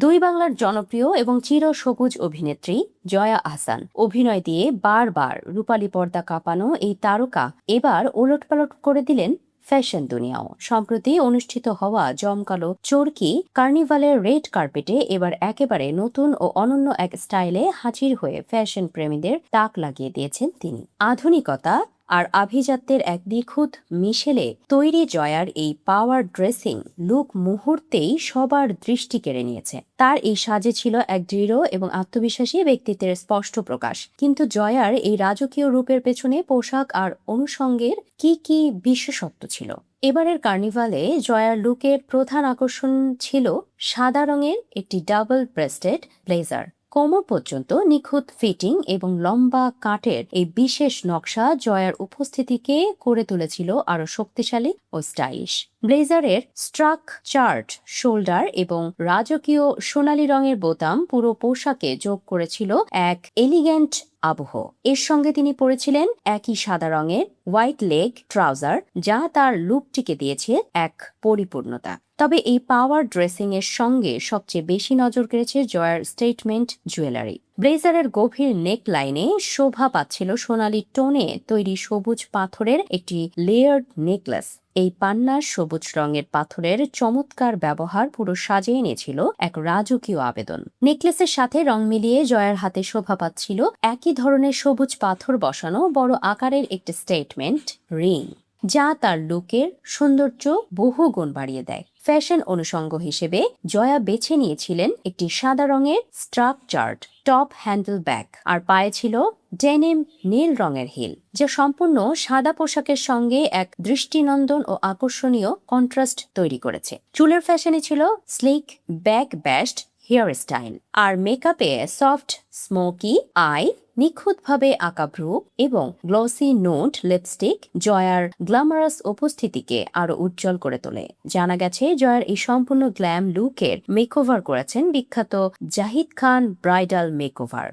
দুই বাংলার জনপ্রিয় এবং চিরসবুজ অভিনেত্রী জয়া আহসান অভিনয় দিয়ে বারবার রূপালী পর্দা কাঁপানো এই তারকা এবার ওলটপালট করে দিলেন ফ্যাশন দুনিয়াও। সম্প্রতি অনুষ্ঠিত হওয়া জমকালো চরকি কার্নিভালের রেড কার্পেটে এবার একেবারে নতুন ও অনন্য এক স্টাইলে হাজির হয়ে ফ্যাশন প্রেমীদের তাক লাগিয়ে দিয়েছেন তিনি। আধুনিকতা আর আভিজাত্যের এক নিখুঁত মিশেলে তৈরি জয়ার এই পাওয়ার ড্রেসিং লুক মুহূর্তেই সবার দৃষ্টি কেড়ে নিয়েছে। তার এই সাজে ছিল এক দৃঢ় এবং আত্মবিশ্বাসী ব্যক্তিত্বের স্পষ্ট প্রকাশ। কিন্তু জয়ার এই রাজকীয় রূপের পেছনে পোশাক আর অনুষঙ্গের কি বিশেষত্ব ছিল? এবারের কার্নিভালে জয়ার লুকের প্রধান আকর্ষণ ছিল সাদা রঙের একটি ডাবল ব্রেস্টেড ব্লেজার। কোমর পর্যন্ত নিখুঁত ফিটিং এবং লম্বা কাটের এই বিশেষ নকশা জয়ার উপস্থিতিকে করে তুলেছিল আরো শক্তিশালী ও স্টাইলিশ। ব্লেজারের স্ট্রাক চার্ট শোল্ডার এবং রাজকীয় সোনালী রঙের বোতাম পুরো পোশাকে যোগ করেছিল এক এলিগ্যান্ট আবহ। এর সঙ্গে তিনি পরেছিলেন একই সাদা রঙের হোয়াইট লেগ ট্রাউজার, যা তার লুকটিকে দিয়েছে এক পরিপূর্ণতা। তবে এই পাওয়ার ড্রেসিং এর সঙ্গে সবচেয়ে বেশি নজর কেড়েছে জয়ার স্টেটমেন্ট জুয়েলারি। ব্লেজারের গভীর নেক লাইনে শোভা পাচ্ছিল সোনালী টোনে তৈরি সবুজ পাথরের একটি লেয়ার্ড নেকলেস। এই পান্নার সবুজ রঙের পাথরের চমৎকার ব্যবহার পুরো সাজিয়ে এনেছিল এক রাজকীয় আবেদন। নেকলেসের সাথে রং মিলিয়ে জয়ার হাতে শোভা পাচ্ছিল একই ধরনের সবুজ পাথর বসানো বড় আকারের একটি স্টেটমেন্ট রিং, যা তার লুকের সৌন্দর্য বহুগুণ বাড়িয়ে দেয়। ফ্যাশন অনুষঙ্গ হিসেবে জয়া বেছে নিয়েছিলেন একটি সাদা রঙের স্ট্রাকচার্ড টপ হ্যান্ডেল ব্যাগ, আর পায়ে ছিল ডেনিম নীল রঙের হিল, যা সম্পূর্ণ সাদা পোশাকের সঙ্গে এক দৃষ্টিনন্দন ও আকর্ষণীয় কন্ট্রাস্ট তৈরি করেছে। চুলের ফ্যাশনে ছিল slick back ব্যাশড hair style, R মেকআপে soft smoky I, নিখুঁতভাবে আঁকা ভ্রু এবং গ্লসি নোট লিপস্টিক জয়ার গ্ল্যামারাস উপস্থিতিকে আরো উজ্জ্বল করে তোলে। জানা গেছে জয়ার এই সম্পূর্ণ গ্ল্যাম লুকের মেকওভার করেছেন বিখ্যাত জাহিদ খান ব্রাইডাল মেকওভার